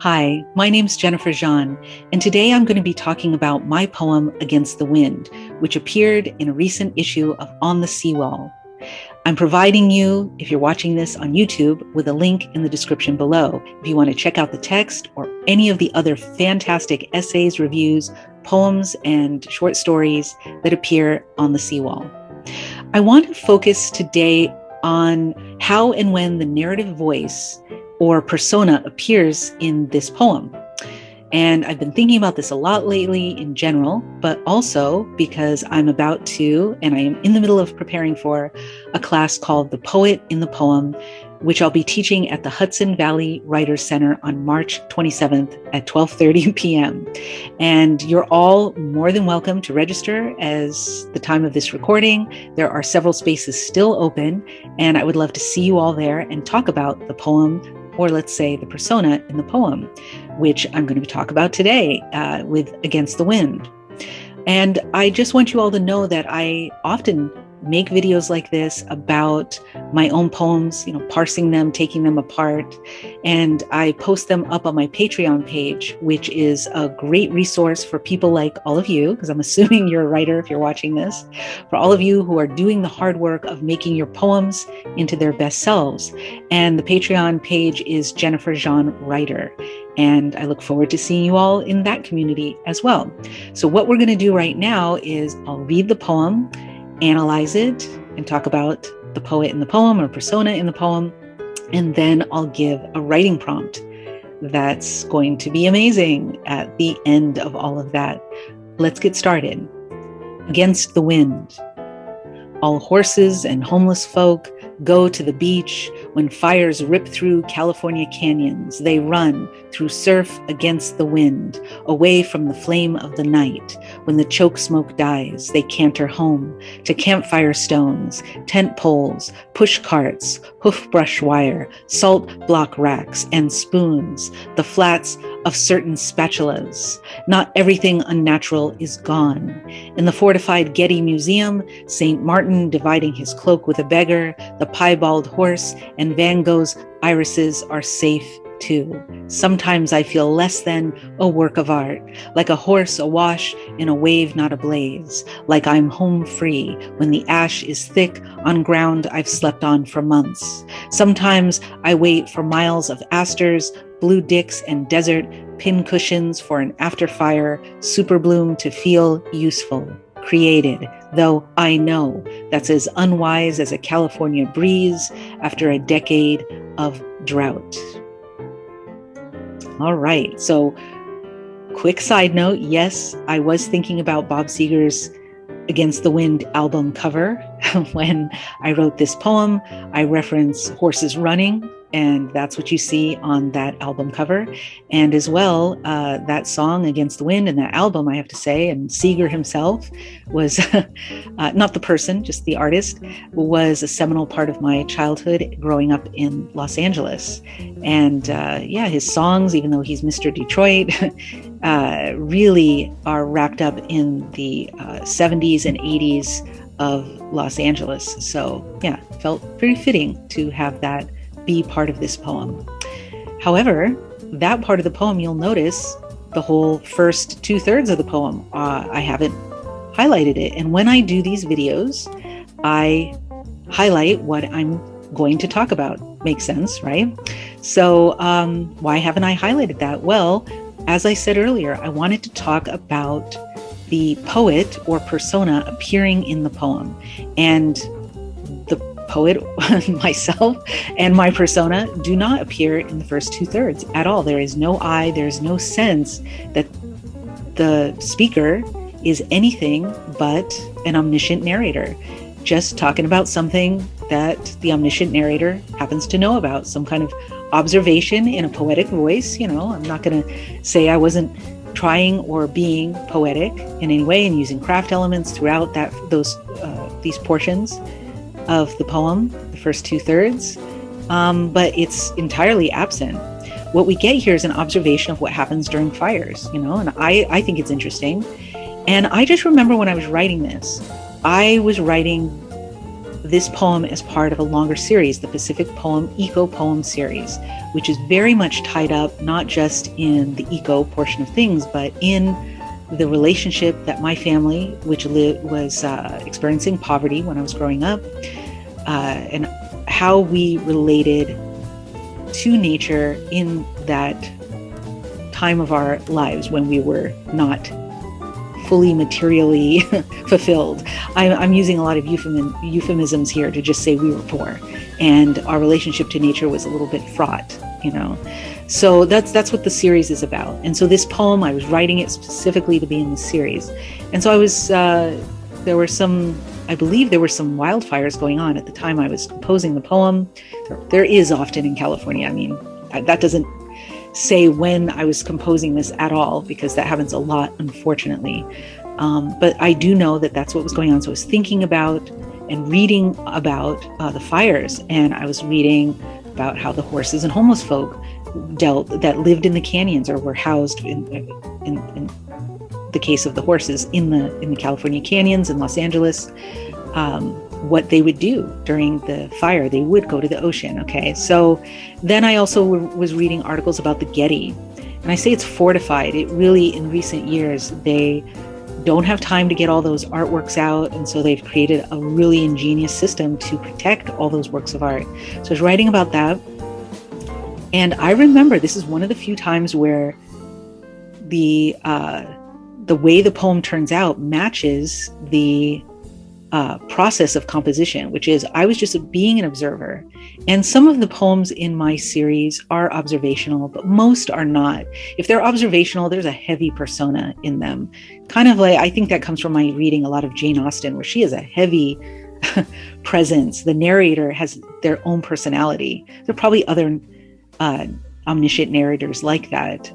Hi, my name's Jennifer Jean, and today I'm going to be talking about my poem Against the Wind, which appeared in a recent issue of On the Seawall. I'm providing you, if you're watching this on YouTube, with a link in the description below if you want to check out the text or any of the other fantastic essays, reviews, poems, and short stories that appear on the Seawall. I want to focus today on how and when the narrative voice or persona appears in this poem. And I've been thinking about this a lot lately in general, but also because I'm about to, and I am in the middle of preparing for a class called The Poet in the Poem, which I'll be teaching at the Hudson Valley Writers Center on March 27th at 12:30 p.m. And you're all more than welcome to register as the time of this recording. There are several spaces still open, and I would love to see you all there and talk about the poem, or let's say the persona in the poem, which I'm going to talk about today with Against the Wind. And I just want you all to know that I often make videos like this about my own poems, parsing them, taking them apart. And I post them up on my Patreon page, which is a great resource for people like all of you, because I'm assuming you're a writer if you're watching this, for all of you who are doing the hard work of making your poems into their best selves. And the Patreon page is Jennifer Jean Writer. And I look forward to seeing you all in that community as well. So what we're going to do right now is I'll read the poem, analyze it, and talk about the poet in the poem or persona in the poem. And then I'll give a writing prompt that's going to be amazing at the end of all of that. Let's get started. Against the wind. All horses and homeless folk go to the beach when fires rip through California canyons. They run through surf against the wind, away from the flame of the night. When the choke smoke dies, they canter home to campfire stones, tent poles, push carts, hoof brush wire, salt block racks, and spoons, the flats of certain spatulas. Not everything unnatural is gone. In the fortified Getty Museum, St. Martin dividing his cloak with a beggar, the piebald horse, and Van Gogh's irises are safe too. Sometimes I feel less than a work of art, like a horse awash in a wave not ablaze, like I'm home free when the ash is thick on ground I've slept on for months. Sometimes I wait for miles of asters, blue dicks, and desert pincushions for an after-fire super bloom to feel useful, created, though I know that's as unwise as a California breeze after a decade of drought. All right, so quick side note, yes, I was thinking about Bob Seger's Against the Wind album cover. When I wrote this poem, I reference horses running, and that's what you see on that album cover. And as well, that song Against the Wind and that album, I have to say, and Seeger himself was, not the person, just the artist, was a seminal part of my childhood growing up in Los Angeles. And his songs, even though he's Mr. Detroit, really are wrapped up in the 70s and 80s of Los Angeles. So yeah, felt very fitting to have that be part of this poem. However, that part of the poem, you'll notice the whole first 2/3 of the poem, I haven't highlighted it. And when I do these videos, I highlight what I'm going to talk about. Makes sense, right? So why haven't I highlighted that? Well, as I said earlier, I wanted to talk about the poet or persona appearing in the poem. And the poet, myself, and my persona do not appear in the first 2/3 at all. There is no I, there's no sense that the speaker is anything but an omniscient narrator, just talking about something that the omniscient narrator happens to know about, some kind of observation in a poetic voice. I'm not going to say I wasn't trying or being poetic in any way and using craft elements throughout these portions of the poem, the first 2/3, but it's entirely absent. What we get here is an observation of what happens during fires, and I think it's interesting. And I just remember when I was writing this, I was writing this poem as part of a longer series, the Pacific Poem Eco Poem series, which is very much tied up not just in the eco portion of things, but in the relationship that my family, which was experiencing poverty when I was growing up, and how we related to nature in that time of our lives when we were not fully materially fulfilled. I'm using a lot of euphemisms here to just say we were poor, and our relationship to nature was a little bit fraught, So that's what the series is about. And so this poem, I was writing it specifically to be in the series. And so I was, I believe there were some wildfires going on at the time I was composing the poem. There is often in California. I mean, that doesn't say when I was composing this at all, because that happens a lot, unfortunately. But I do know that that's what was going on. So I was thinking about and reading about the fires, and I was reading about how the horses and homeless folk that lived in the canyons or were housed in the case of the horses in the California canyons in Los Angeles. What they would do during the fire, they would go to the ocean. Okay, so then I also was reading articles about the Getty, and I say it's fortified. It really, in recent years, they don't have time to get all those artworks out, and so they've created a really ingenious system to protect all those works of art. So I was writing about that, and I remember this is one of the few times where the way the poem turns out matches the process of composition, which is I was just being an observer. And some of the poems in my series are observational, but most are not. If they're observational, there's a heavy persona in them. Kind of like, I think that comes from my reading a lot of Jane Austen, where she has a heavy presence. The narrator has their own personality. There are probably other omniscient narrators like that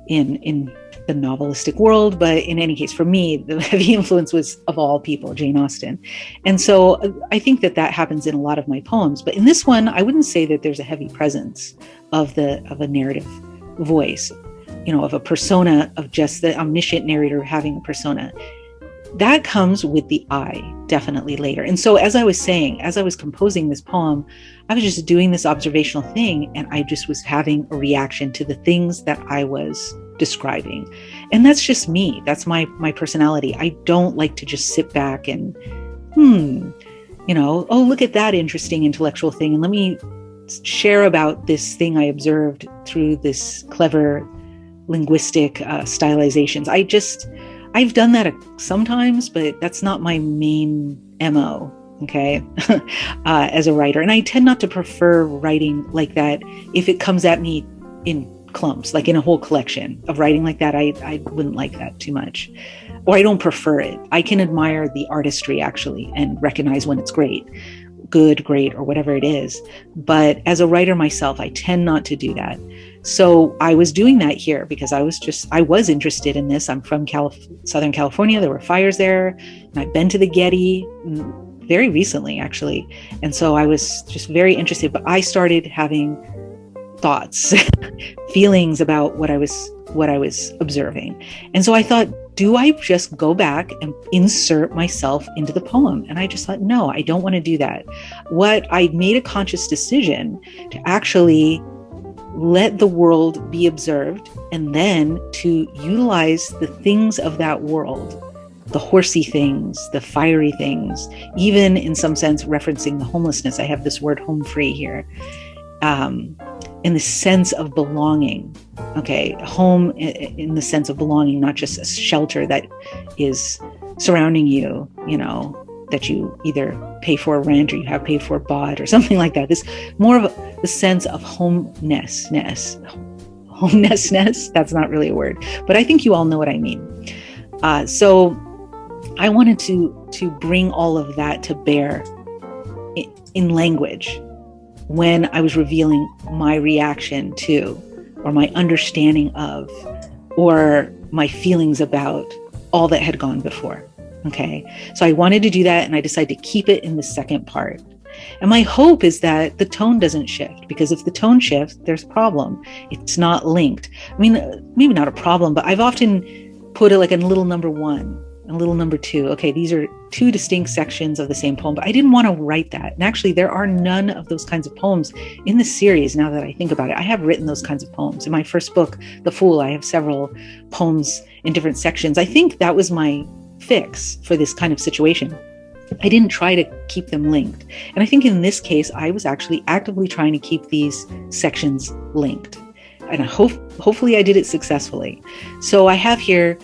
in the novelistic world, but in any case, for me, the heavy influence was, of all people, Jane Austen. And so I think that happens in a lot of my poems. But in this one, I wouldn't say that there's a heavy presence of a narrative voice, of a persona, of just the omniscient narrator having a persona. That comes with the I, definitely later. And so as I was saying, as I was composing this poem, I was just doing this observational thing, and I just was having a reaction to the things that I was describing. And that's just me. That's my personality. I don't like to just sit back and, oh, look at that interesting intellectual thing, and let me share about this thing I observed through this clever linguistic stylizations. I've done that sometimes, but that's not my main MO, okay, as a writer. And I tend not to prefer writing like that if it comes at me in clumps, like in a whole collection of writing like that. I wouldn't like that too much, or I don't prefer it. I can admire the artistry actually and recognize when it's great, good, great, or whatever it is. But as a writer myself, I tend not to do that. So I was doing that here because I was interested in this. I'm from Southern California. There were fires there, and I've been to the Getty very recently, actually. And so I was just very interested, but I started having thoughts, feelings about what I was observing. And so I thought, do I just go back and insert myself into the poem? And I just thought, no, I don't want to do that. I made a conscious decision to actually let the world be observed, and then to utilize the things of that world, the horsey things, the fiery things, even in some sense referencing the homelessness. I have this word home free here, in the sense of belonging. Okay, home in the sense of belonging, not just a shelter that is surrounding you, that you either pay for rent or you have paid for bought or something like that. This more of the sense of homeness. That's not really a word, but I think you all know what I mean. So I wanted to bring all of that to bear in language when I was revealing my reaction to, or my understanding of, or my feelings about all that had gone before. Okay, so I wanted to do that, and I decided to keep it in the second part. And my hope is that the tone doesn't shift, because if the tone shifts, there's a problem. It's not linked. I mean, maybe not a problem, but I've often put it like a little number one. a little number 2. Okay, these are 2 distinct sections of the same poem, but I didn't want to write that. And actually, there are none of those kinds of poems in the series. Now that I think about it, I have written those kinds of poems. In my first book, The Fool, I have several poems in different sections. I think that was my fix for this kind of situation. I didn't try to keep them linked. And I think in this case, I was actually actively trying to keep these sections linked. And hopefully I did it successfully. So I have here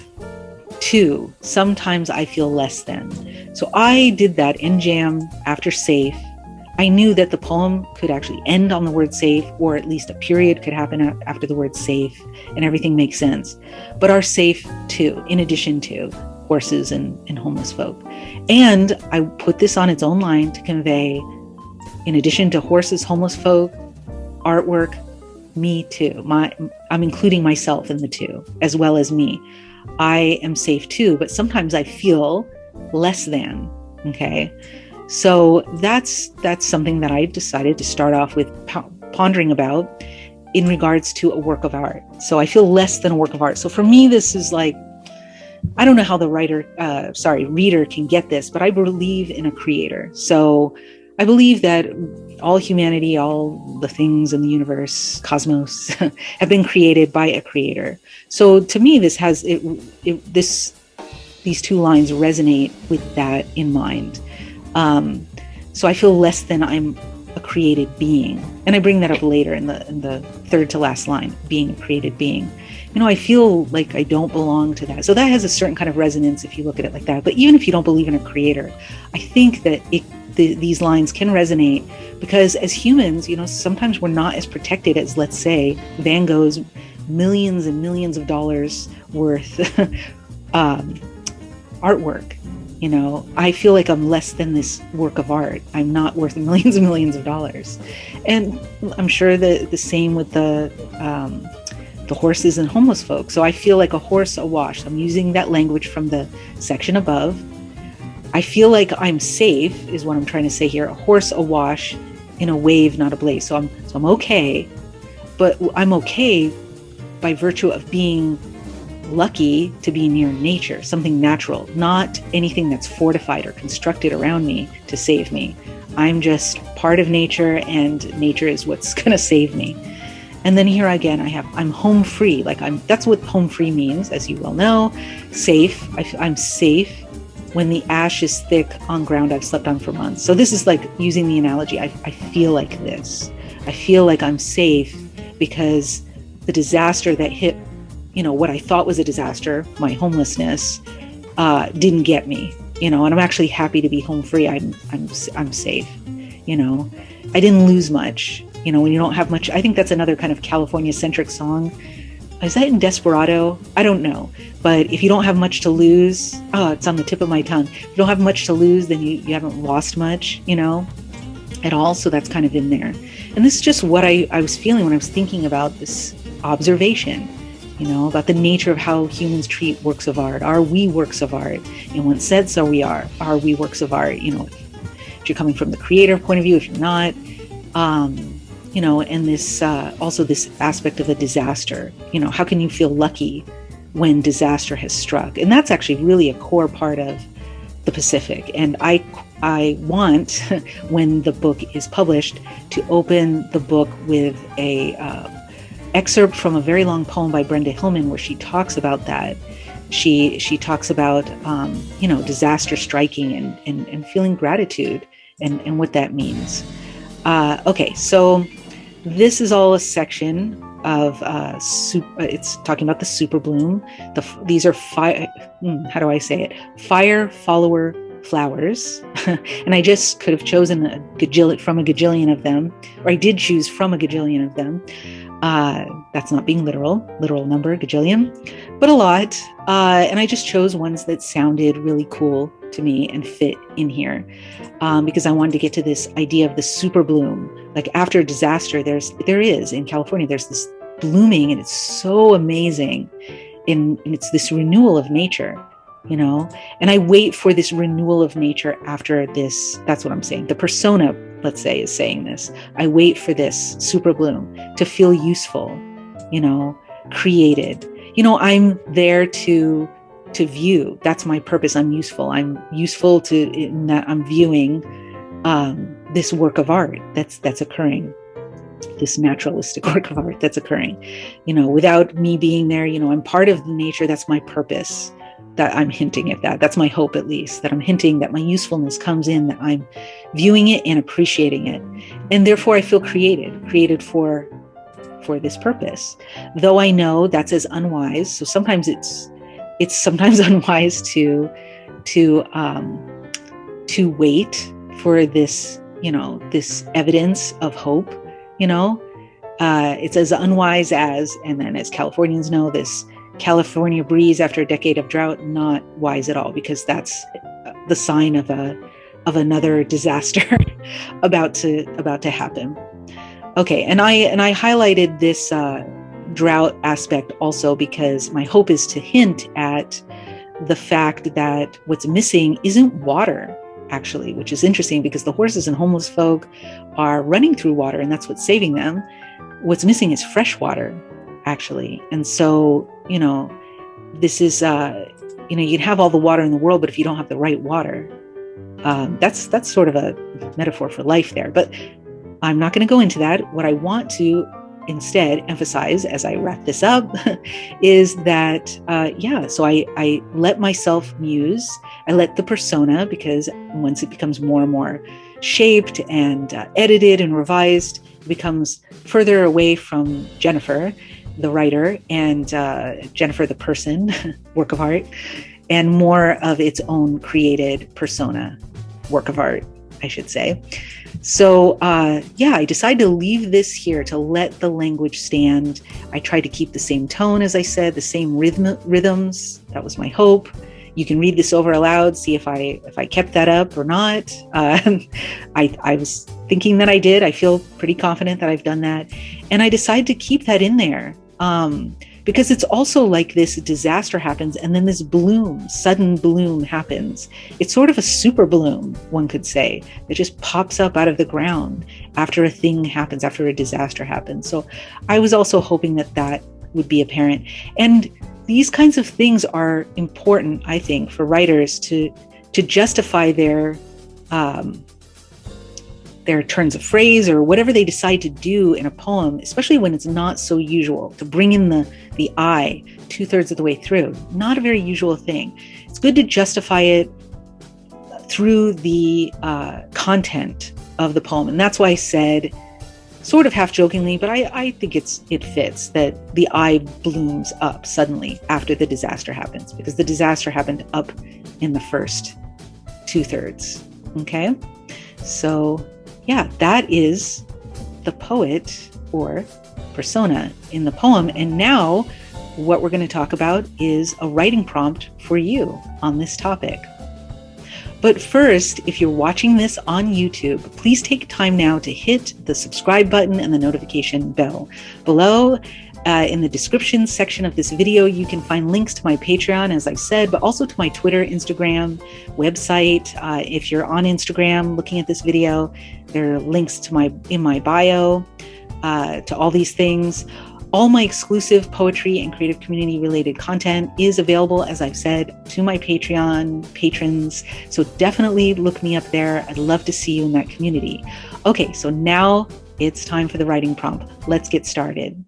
2, sometimes I feel less than. So I did that in jam after safe. I knew that the poem could actually end on the word safe, or at least a period could happen after the word safe, and everything makes sense. But our safe too, in addition to horses and homeless folk. And I put this on its own line to convey, in addition to horses, homeless folk, artwork, me too. I'm including myself in the 2, as well as me. I am safe too, but sometimes I feel less than. Okay. So that's something that I decided to start off with pondering about in regards to a work of art. So I feel less than a work of art. So for me, this is like, I don't know how the reader can get this, but I believe in a creator. So I believe that all humanity, all the things in the universe, cosmos, have been created by a creator. So to me, this has these 2 lines resonate with that in mind. So I feel less than I'm a created being, and I bring that up later in the third to last line, being a created being. I feel like I don't belong to that. So that has a certain kind of resonance if you look at it like that. But even if you don't believe in a creator, I think that these lines can resonate because as humans, sometimes we're not as protected as, let's say, Van Gogh's millions and millions of dollars worth artwork. I feel like I'm less than this work of art. I'm not worth millions and millions of dollars. And I'm sure the same with the horses and homeless folk. So I feel like a horse awash. I'm using that language from the section above. I feel like I'm safe is what I'm trying to say here. A horse awash in a wave, not a blaze. So I'm okay, but I'm okay by virtue of being lucky to be near nature, something natural, not anything that's fortified or constructed around me to save me. I'm just part of nature, and nature is what's going to save me. And then here again, I'm home free. That's what home free means, as you well know. Safe. I'm safe when the ash is thick on ground I've slept on for months. So this is like using the analogy. I feel like this. I feel like I'm safe because the disaster that hit, what I thought was a disaster, my homelessness, didn't get me, and I'm actually happy to be home free. I'm safe, I didn't lose much. When you don't have much, I think that's another kind of California-centric song. Is that in Desperado? I don't know. But if you don't have much to lose, it's on the tip of my tongue. If you don't have much to lose, then you haven't lost much, at all. So that's kind of in there. And this is just what I was feeling when I was thinking about this observation, about the nature of how humans treat works of art. Are we works of art? In what sense are we works of art? If you're coming from the creator point of view, if you're not, and this also this aspect of a disaster. How can you feel lucky when disaster has struck? And that's actually really a core part of the Pacific. And I want, when the book is published, to open the book with a excerpt from a very long poem by Brenda Hillman, where she talks about that. She talks about disaster striking and feeling gratitude and what that means. Okay, so this is all a section of it's talking about the super bloom. These are how do I say it? Fire follower flowers. And I just could have chosen from a gajillion of them, or I did choose from a gajillion of them. That's not being literal number, gajillion, but a lot. And I just chose ones that sounded really cool to me and fit in here, because I wanted to get to this idea of the super bloom. Like after a disaster, there is in California, there's this blooming, and it's so amazing. And it's this renewal of nature, and I wait for this renewal of nature after this. That's what I'm saying. The persona, let's say, is saying this. I wait for this super bloom to feel useful, created. I'm there to view. That's my purpose. I'm useful. I'm useful in that I'm viewing this work of art that's occurring, this naturalistic work of art that's occurring, without me being there. I'm part of the nature. That's my purpose. That I'm hinting at that. That's my hope, at least, that I'm hinting that my usefulness comes in, that I'm viewing it and appreciating it. And therefore I feel created for this purpose. Though I know that's as unwise. So sometimes it's sometimes unwise to wait for this, this evidence of hope, it's as unwise as, and then as Californians know, this California breeze after a decade of drought, not wise at all, because that's the sign of another disaster about to happen. Okay, and I highlighted this drought aspect also because my hope is to hint at the fact that what's missing isn't water, actually, which is interesting because the horses and homeless folk are running through water, and that's what's saving them. What's missing is fresh water, actually. And so, this is, you can have all the water in the world, but if you don't have the right water, that's sort of a metaphor for life there. But I'm not going to go into that. What I want to instead emphasize as I wrap this up is that, so I let myself muse. I let the persona, because once it becomes more and more shaped and edited and revised, it becomes further away from Jennifer, the writer, and Jennifer, the person, work of art, and more of its own created persona, work of art, I should say. So, I decided to leave this here, to let the language stand. I tried to keep the same tone, as I said, the same rhythms. That was my hope. You can read this over aloud, see if I kept that up or not. I was thinking that I did. I feel pretty confident that I've done that. And I decided to keep that in there because it's also like this disaster happens and then this sudden bloom happens. It's sort of a super bloom, one could say. It just pops up out of the ground after a thing happens, after a disaster happens. So I was also hoping that would be apparent. And these kinds of things are important, I think, for writers to justify their turns of phrase or whatever they decide to do in a poem, especially when it's not so usual, to bring in the I 2/3 of the way through. Not a very usual thing. It's good to justify it through the content of the poem. And that's why I said, sort of half jokingly, but I think it fits, that the I blooms up suddenly after the disaster happens, because the disaster happened up in the first 2/3. Okay? So that is the poet or persona in the poem. And now what we're going to talk about is a writing prompt for you on this topic. But first, if you're watching this on YouTube, please take time now to hit the subscribe button and the notification bell. Below, in the description section of this video, you can find links to my Patreon, as I've said, but also to my Twitter, Instagram, website. If you're on Instagram looking at this video, there are links in my bio to all these things. All my exclusive poetry and creative community related content is available, as I've said, to my Patreon patrons. So definitely look me up there. I'd love to see you in that community. Okay, so now it's time for the writing prompt. Let's get started.